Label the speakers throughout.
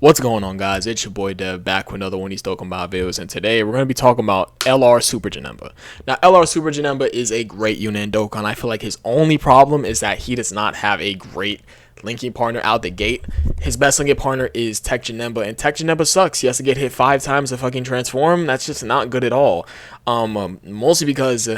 Speaker 1: What's going on, guys? It's your boy Dev back with another one of these Dokkan videos, and today we're going to be talking about LR Super Janemba. Now, LR Super Janemba is a great unit in Dokkan. I feel like his only problem is that he does not have a great linking partner out the gate. His best linking partner is Tech Janemba, and Tech Janemba sucks. He has to get hit 5 times to fucking transform. That's just not good at all. Mostly because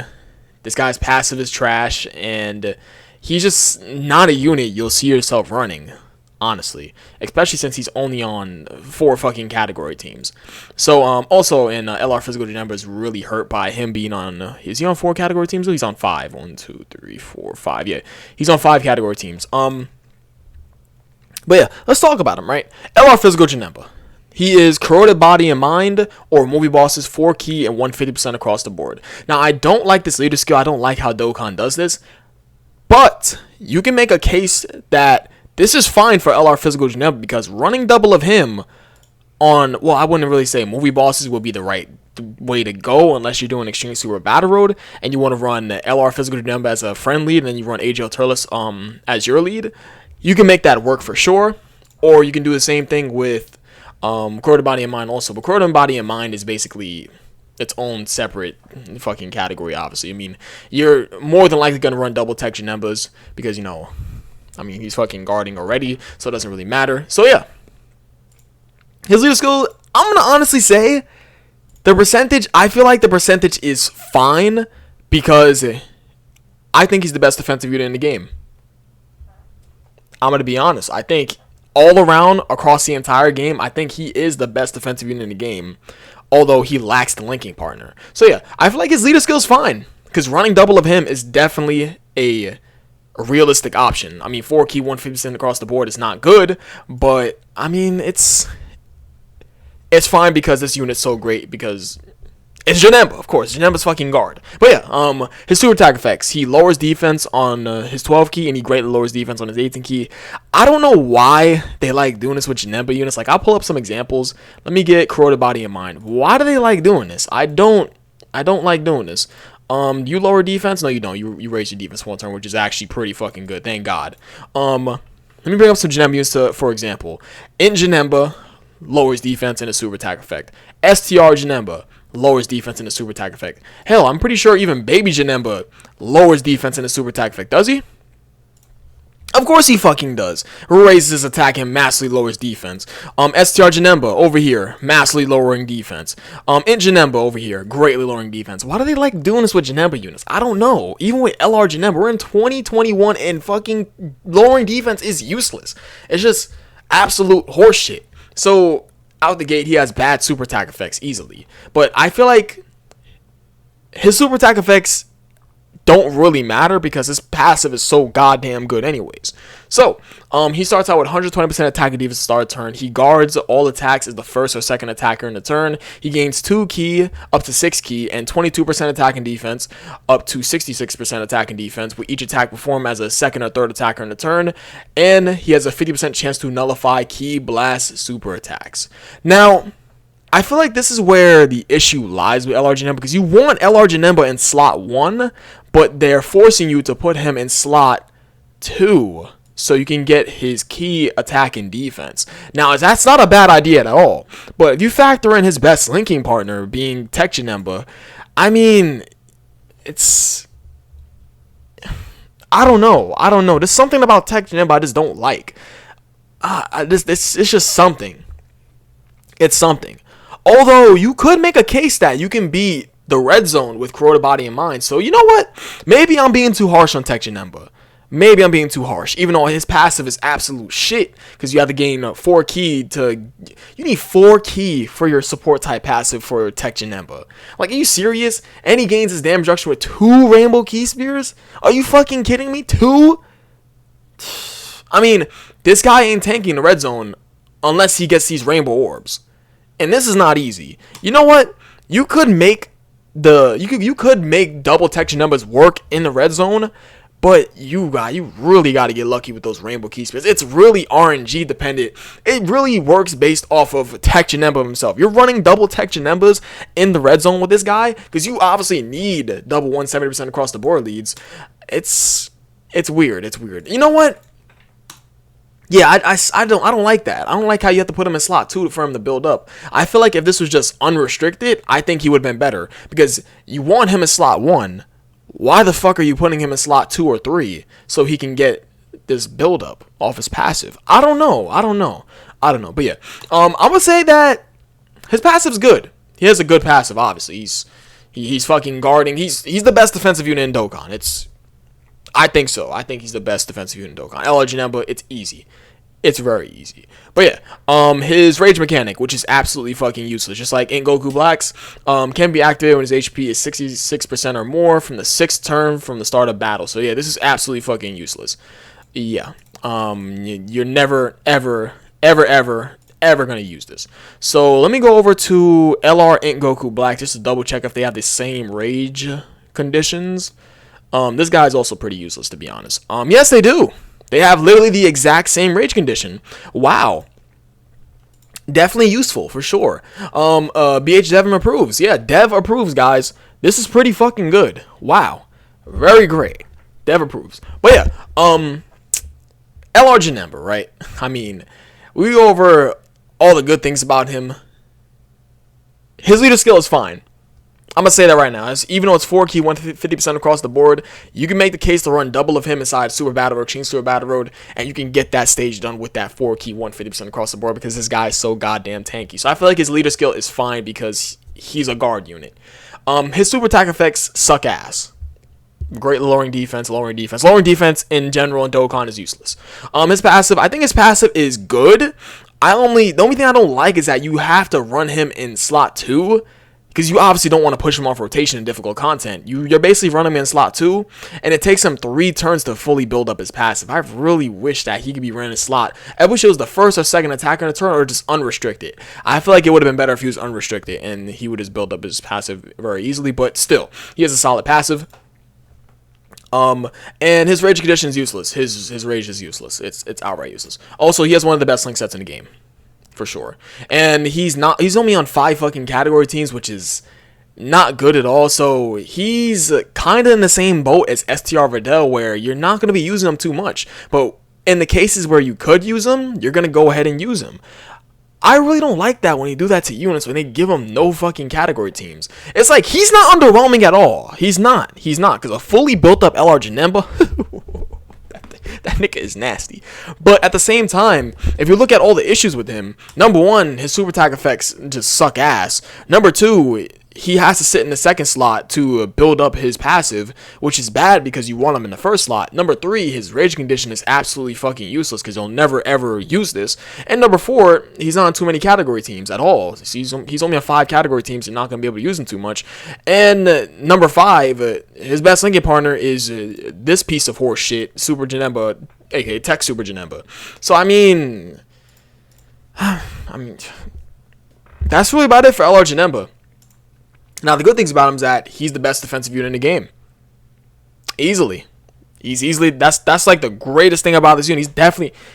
Speaker 1: this guy's passive is trash, and he's just not a unit you'll see yourself running, honestly, especially since he's only on 4 fucking category teams. So also in LR Physical Janemba is really hurt by him being on is he on 4 category teams? He's on 5. 1 2 3 4 5. Yeah, he's on 5 category teams. But yeah, let's talk about him, right? LR Physical Janemba, he is corroded body and mind, or movie bosses, 4 key and 150% across the board. Now, I don't like this leader skill. I don't like how Dokkan does this, but you can make a case that this is fine for LR Physical Janemba because running double of him on, well, I wouldn't really say movie bosses would be the right way to go unless you're doing Extreme Super Battle Road and you want to run LR Physical Janemba as a friend lead and then you run AGL Turles as your lead. You can make that work for sure, or you can do the same thing with Corroded Body and Mind also. But Corroded Body and Mind is basically its own separate fucking category, obviously. I mean, you're more than likely going to run double Tech Janembas because, you know, I mean, he's fucking guarding already, so it doesn't really matter. So, yeah. His leader skill, I'm going to honestly say, the percentage, I feel like the percentage is fine because I think he's the best defensive unit in the game. I'm going to be honest. I think all around, across the entire game, I think he is the best defensive unit in the game, although he lacks the linking partner. So, yeah, I feel like his leader skill is fine because running double of him is definitely a realistic option. I mean, 4 key 150% across the board is not good, but I mean it's fine because this unit's so great because it's Janemba, of course. Janemba's fucking guard. But yeah, his super attack effects. He lowers defense on his 12 key and he greatly lowers defense on his 18 key. I don't know why they like doing this with Janemba units. Like, I'll pull up some examples. Let me get Corroded Body in mind. Why do they like doing this? I don't like doing this. You lower defense? No, you don't. You raise your defense 1 turn, which is actually pretty fucking good. Thank God. Let me bring up some Janemba units for example. In Janemba, lowers defense and a super attack effect. STR Janemba lowers defense and a super attack effect. Hell, I'm pretty sure even Baby Janemba lowers defense and a super attack effect. Does he? Of course he fucking does. Raises his attack and massively lowers defense. STR Janemba over here, massively lowering defense. In Janemba over here, greatly lowering defense. Why do they like doing this with Janemba units? I don't know. Even with LR Janemba, we're in 2021 and fucking lowering defense is useless. It's just absolute horseshit. So out the gate, he has bad super attack effects easily. But I feel like his super attack effects don't really matter because his passive is so goddamn good anyways. So, he starts out with 120% attack and defense to start a turn. He guards all attacks as the first or second attacker in the turn. He gains 2 key up to 6 key and 22% attack and defense up to 66% attack and defense, with each attack performed as a second or third attacker in the turn. And he has a 50% chance to nullify key blast super attacks. Now, I feel like this is where the issue lies with LR Janemba because you want LR Janemba in slot 1, but they're forcing you to put him in slot 2 so you can get his key attack and defense. Now, that's not a bad idea at all, but if you factor in his best linking partner being Tech Janemba, I mean, it's... I don't know. There's something about Tech Janemba I just don't like. It's just something. It's something. Although, you could make a case that you can beat the red zone with Corroded Body in Mind. So, you know what? Maybe I'm being too harsh on Tech Janemba. Maybe I'm being too harsh. Even though his passive is absolute shit. Because you have to gain 4 key to... You need 4 key for your support type passive for Tech Janemba. Like, are you serious? And he gains his damage reduction with 2 Rainbow Key Spears? Are you fucking kidding me? 2? I mean, this guy ain't tanking the red zone unless he gets these Rainbow Orbs. And this is not easy. You know what? You could make you could make double Tech Janembas work in the red zone, but you really got to get lucky with those Rainbow Key Spears. It's really RNG dependent. It really works based off of Tech Janemba himself. You're running double Tech Janembas in the red zone with this guy because you obviously need double 170% across the board leads. It's weird. You know what? Yeah, I don't like that. I don't like how you have to put him in slot 2 for him to build up. I feel like if this was just unrestricted, I think he would have been better. Because you want him in slot 1. Why the fuck are you putting him in slot 2 or 3 so he can get this build up off his passive? I don't know. But yeah, I would say that his passive's good. He has a good passive, obviously. He's fucking guarding. He's the best defensive unit in Dokkan. I think so. I think he's the best defensive unit in Dokkan. LR Janemba, it's easy. It's very easy. But yeah, his rage mechanic, which is absolutely fucking useless, just like in Goku Black's, can be activated when his HP is 66% or more from the 6th turn from the start of battle. So yeah, this is absolutely fucking useless. Yeah. You're never, ever gonna use this. So let me go over to LR Int Goku Black just to double check if they have the same rage conditions. This guy's also pretty useless, to be honest. Yes, they do. They have literally the exact same rage condition. Wow. Definitely useful, for sure. BH Devin approves. Yeah, Dev approves, guys. This is pretty fucking good. Wow. Very great. Dev approves. But yeah, LR Janemba, right? I mean, we go over all the good things about him. His leader skill is fine. I'm going to say that right now. Even though it's 4 key, 150% across the board, you can make the case to run double of him inside Super Battle Road, Chain Super Battle Road, and you can get that stage done with that 4 key, 150% across the board because this guy is so goddamn tanky. So I feel like his leader skill is fine because he's a guard unit. His super attack effects suck ass. Great lowering defense. Lowering defense in general in Dokkan is useless. His passive, I think his passive is good. The only thing I don't like is that you have to run him in slot 2. Because you obviously don't want to push him off rotation in difficult content. You're basically running him in slot 2, and it takes him 3 turns to fully build up his passive. I really wish that he could be running in slot. I wish it was the first or second attack on a turn, or just unrestricted. I feel like it would have been better if he was unrestricted, and he would just build up his passive very easily. But still, he has a solid passive. And his rage condition is useless. His rage is useless. It's outright useless. Also, he has one of the best link sets in the game. For sure. And he's only on 5 fucking category teams, which is not good at all. So he's kind of in the same boat as STR Videl, where you're not going to be using him too much. But in the cases where you could use him, you're going to go ahead and use him. I really don't like that when you do that to units, when they give him no fucking category teams. It's like, he's not underwhelming at all. He's not. Because a fully built up LR Janemba... That nigga is nasty. But at the same time, if you look at all the issues with him, number 1, his super attack effects just suck ass. Number 2, he has to sit in the second slot to build up his passive, which is bad because you want him in the first slot. Number 3, his rage condition is absolutely fucking useless because you'll never ever use this. And number 4, he's not on too many category teams at all. He's only on 5 category teams. You're not going to be able to use him too much. And number 5, his best linking partner is this piece of horse shit, Super Janemba, aka Tech Super Janemba. So I mean, that's really about it for LR Janemba. Now, the good things about him is that he's the best defensive unit in the game. Easily. That's like the greatest thing about this unit.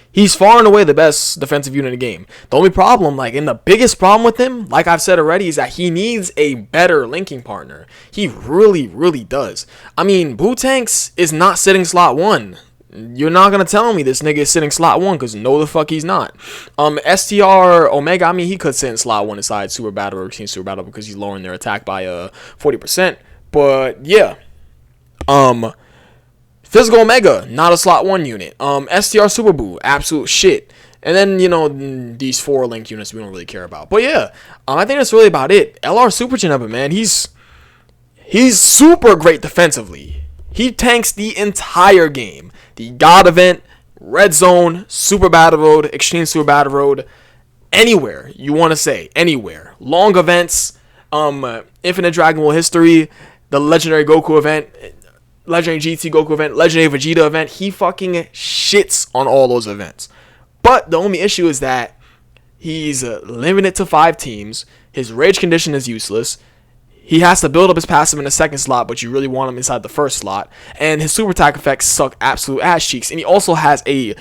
Speaker 1: He's far and away the best defensive unit in the game. The only problem, and the biggest problem with him, like I've said already, is that he needs a better linking partner. He really, really does. I mean, Bootanks is not sitting slot 1. You're not going to tell me this nigga is sitting slot 1 because no the fuck he's not. STR Omega, I mean, he could sit in slot 1 inside Super Battle or Team Super Battle because he's lowering their attack by 40%. But yeah. Physical Omega, not a slot 1 unit. STR Super Boo, absolute shit. And then, these 4 link units we don't really care about. But yeah, I think that's really about it. LR Super Janemba, man, he's super great defensively. He tanks the entire game. The God event, Red Zone, Super Battle Road, Extreme Super Battle Road, anywhere you want to say, anywhere. Long events, Infinite Dragon Ball History, the Legendary Goku event, Legendary GT Goku event, Legendary Vegeta event. He fucking shits on all those events. But the only issue is that he's limited to 5 teams. His rage condition is useless. He has to build up his passive in the second slot, but you really want him inside the first slot. And his super attack effects suck absolute ass cheeks. And he also has a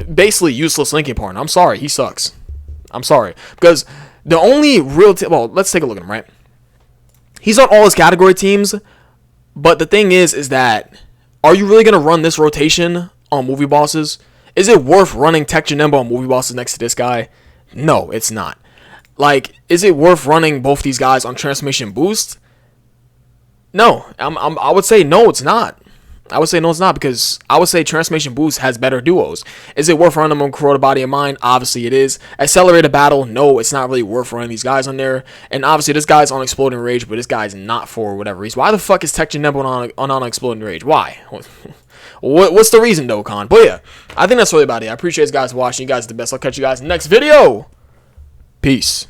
Speaker 1: basically useless linking partner. I'm sorry, he sucks. I'm sorry. Because the only real... well, let's take a look at him, right? He's on all his category teams, but the thing is that... are you really going to run this rotation on movie bosses? Is it worth running Tech Janemba on movie bosses next to this guy? No, it's not. Like, is it worth running both these guys on transformation boost? No, I would say no, it's not. I would say no, it's not, because I would say Transformation Boost has better duos. Is it worth running them on Corroded Body and Mind? Obviously it is. Accelerated Battle? No, it's not really worth running these guys on there. And obviously this guy's on Exploding Rage, but this guy's not for whatever reason. Why the fuck is Tech Janemba on Exploding Rage? Why? What's the reason, Dokkan? But yeah, I think that's really about it. I appreciate you guys watching. You guys are the best. I'll catch you guys in the next video. Peace.